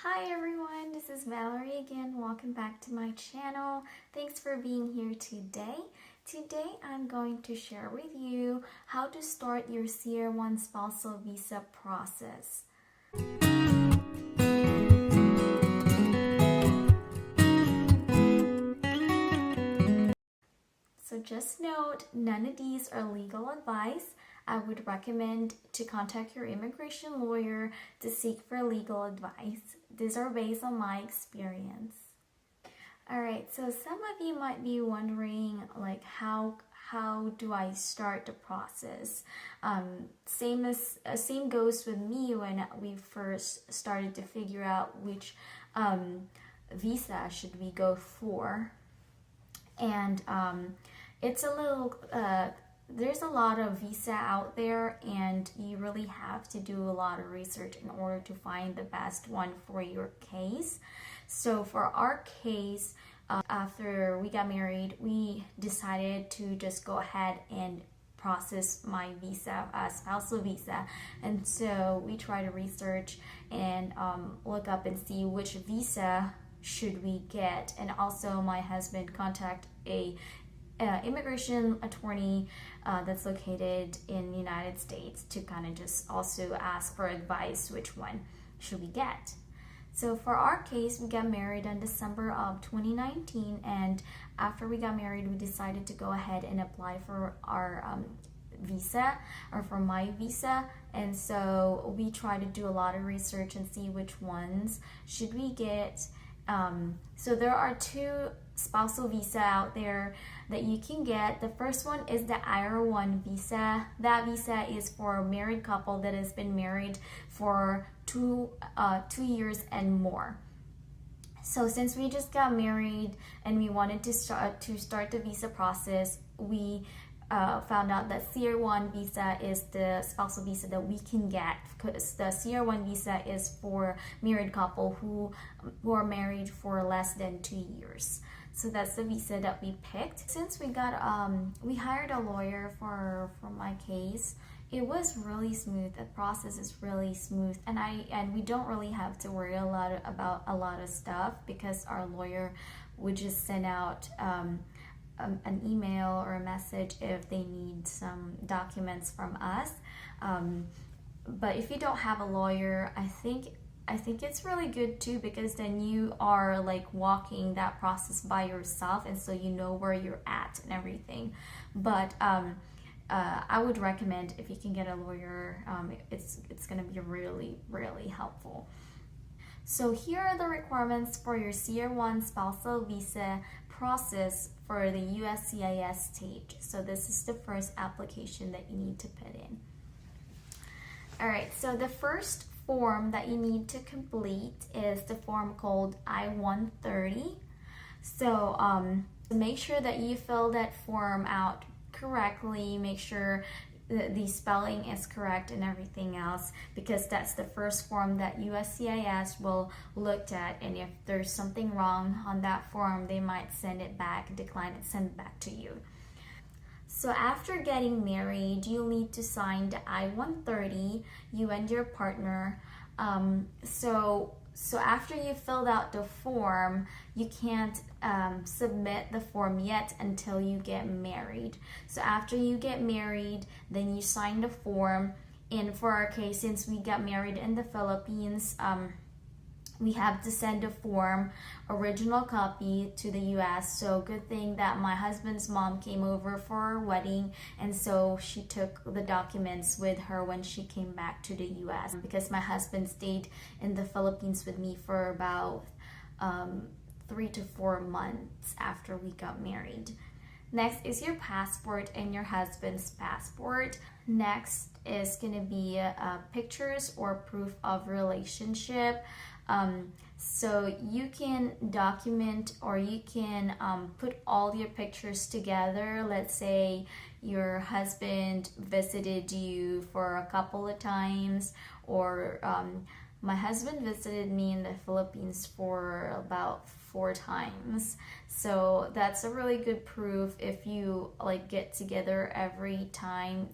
Hi everyone, this is Valerie again. Welcome back to my channel. Thanks for being here today. Today I'm going to share with you how to start your CR1 spousal visa process. So just note, none of these are legal advice. I would recommend to contact your immigration lawyer to seek for legal advice. These are based on my experience. Alright, so some of you might be wondering like how do I start the process? Same goes with me when we first started to figure out which visa should we go for. And it's a little there's a lot of visa out there, and you really have to do a lot of research in order to find the best one for your case. So for our case, after we got married, we decided to just go ahead and process my visa, spousal visa. And so we try to research and look up and see which visa should we get. And also my husband contact a immigration attorney that's located in the United States to kind of just also ask for advice, which one should we get. So for our case, we got married in December of 2019, and after we got married, we decided to go ahead and apply for our visa, or for my visa. And so we try to do a lot of research and see which ones should we get. So there are two spousal visa out there that you can get. The first one is the CR1 visa. That visa is for a married couple that has been married for two years and more. So since we just got married and we wanted to start the visa process, we found out that CR1 visa is the spousal visa that we can get, because the CR1 visa is for married couple who are married for less than 2 years. So that's the visa that we picked. Since we hired a lawyer for my case, it was really smooth. The process is really smooth, and we don't really have to worry about a lot of stuff, because our lawyer would just send out an email or a message if they need some documents from us. But if you don't have a lawyer, I think it's really good too, because then you are like walking that process by yourself, and so you know where you're at and everything. But I would recommend, if you can get a lawyer, it's gonna be really, really helpful. So here are the requirements for your CR1 spousal visa process for the USCIS stage. So this is the first application that you need to put in. Alright, so the first form that you need to complete is the form called I-130. So make sure that you fill that form out correctly, make sure the spelling is correct and everything else, because that's the first form that USCIS will look at, and if there's something wrong on that form, they might send it back, decline it, send it back to you. So after getting married, you'll need to sign the I-130, you and your partner. So after you filled out the form, you can't submit the form yet until you get married. So after you get married, then you sign the form. And for our case, since we got married in the Philippines, we have to send a form, original copy, to the US. So good thing that my husband's mom came over for our wedding, and so she took the documents with her when she came back to the US, because my husband stayed in the Philippines with me for about 3 to 4 months after we got married. Next is your passport and your husband's passport. Next is going to be pictures or proof of relationship. So you can document, or you can put all your pictures together. Let's say your husband visited you for a couple of times, or my husband visited me in the Philippines for about 4 times. So that's a really good proof if you like get together every time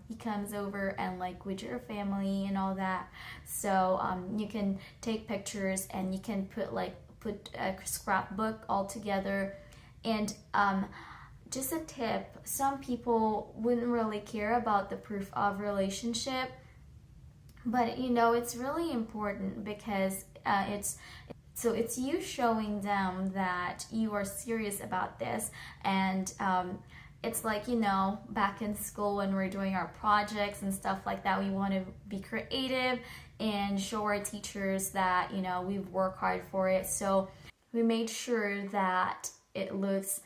he comes over, and like with your family and all that. So you can take pictures and you can put a scrapbook all together. And just a tip, some people wouldn't really care about the proof of relationship, but it's really important because it's you showing them that you are serious about this. And it's like, back in school when we're doing our projects and stuff like that, we want to be creative and show our teachers that we've worked hard for it. So we made sure that it looks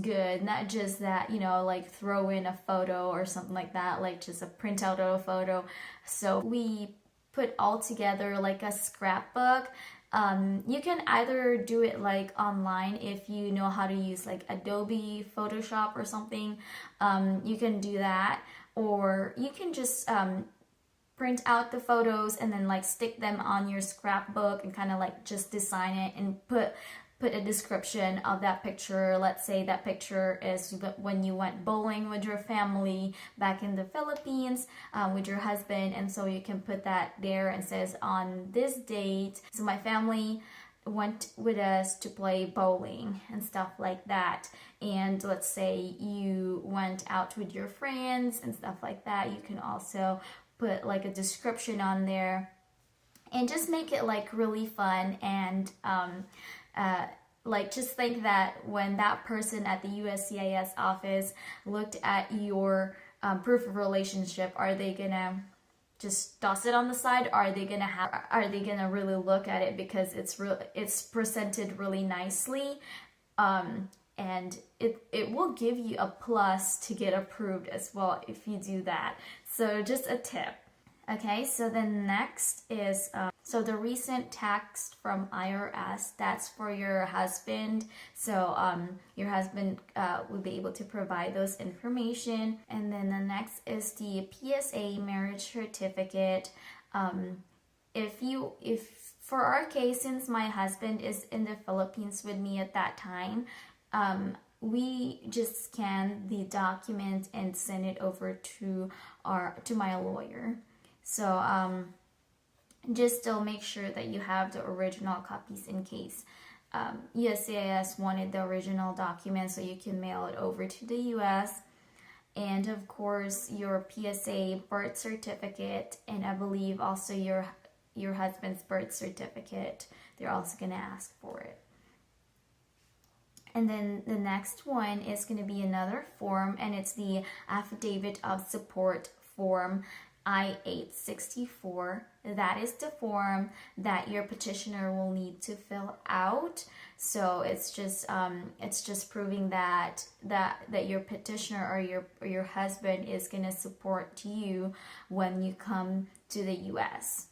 good, not just that like throw in a photo or something like that, like just a printout of a photo. So we put all together like a scrapbook. You can either do it like online if you know how to use like Adobe Photoshop or something. You can do that, or you can just print out the photos and then like stick them on your scrapbook and kind of like just design it and put a description of that picture. Let's say that picture is when you went bowling with your family back in the Philippines with your husband, and so you can put that there and says on this date, so my family went with us to play bowling and stuff like that. And let's say you went out with your friends and stuff like that. You can also put like a description on there and just make it like really fun. And like just think that when that person at the USCIS office looked at your proof of relationship, are they gonna just toss it on the side? Are they gonna really look at it because it's presented really nicely, and it will give you a plus to get approved as well if you do that. So just a tip. Okay, so the next is so the recent tax from IRS, that's for your husband. So your husband will be able to provide those information. And then the next is the PSA Marriage certificate. If for our case, since my husband is in the Philippines with me at that time, we just scan the document and send it over to my lawyer. So just still make sure that you have the original copies in case USCIS wanted the original document, so you can mail it over to the US. And of course your PSA birth certificate, and I believe also your husband's birth certificate. They're also going to ask for it. And then the next one is going to be another form, and it's the Affidavit of Support form I-864. That is the form that your petitioner will need to fill out. So it's just proving that your petitioner or your husband is going to support you when you come to the US.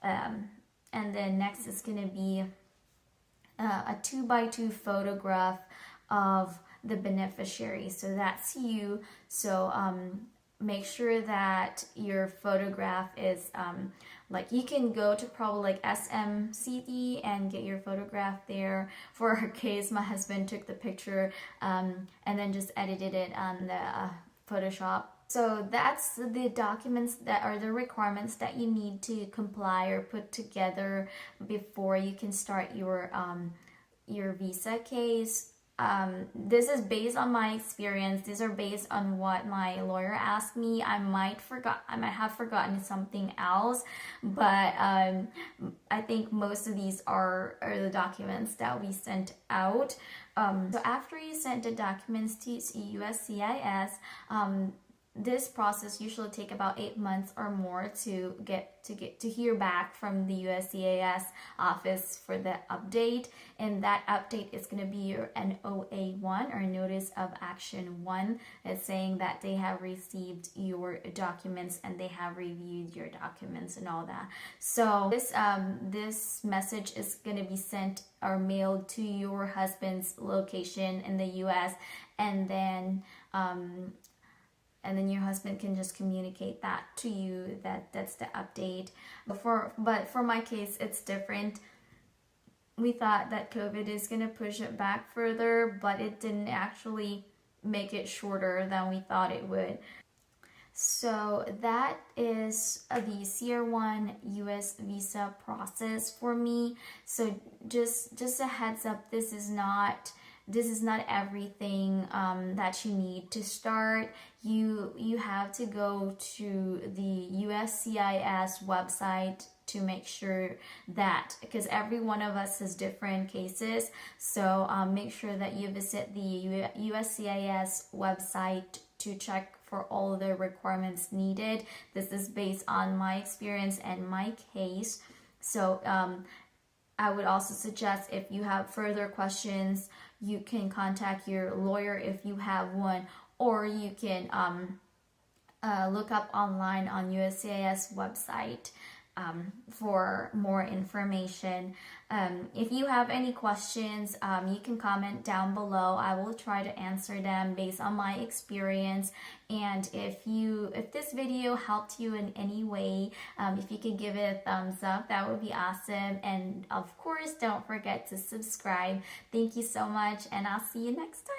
And then next is going to be a 2x2 photograph of the beneficiary. So that's you. So make sure that your photograph is like, you can go to probably like SMCD and get your photograph there. For our case, my husband took the picture and then just edited it on the Photoshop. So that's the documents that are the requirements that you need to comply or put together before you can start your visa case. This is based on my experience. These are based on what my lawyer asked me. I might have forgotten something else, but I think most of these are the documents that we sent out. So after you send the documents to USCIS, this process usually take about 8 months or more to get to hear back from the USCIS office for the update, and that update is going to be your NOA1 or Notice of Action 1. It's saying that they have received your documents and they have reviewed your documents and all that. So this message is going to be sent or mailed to your husband's location in the US, and then and then your husband can just communicate that to you, that that's the update. But for my case, it's different. We thought that COVID is going to push it back further, but it didn't actually make it shorter than we thought it would. So that is the CR1 US visa process for me. So just a heads up, this is not everything that you need to start. You have to go to the USCIS website to make sure that, because every one of us has different cases, so make sure that you visit the USCIS website to check for all the requirements needed. This is based on my experience and my case. So I would also suggest, if you have further questions, you can contact your lawyer if you have one, or you can look up online on USCIS website for more information. If you have any questions, you can comment down below. I will try to answer them based on my experience. And if this video helped you in any way, if you could give it a thumbs up, that would be awesome. And of course, don't forget to subscribe. Thank you so much, and I'll see you next time.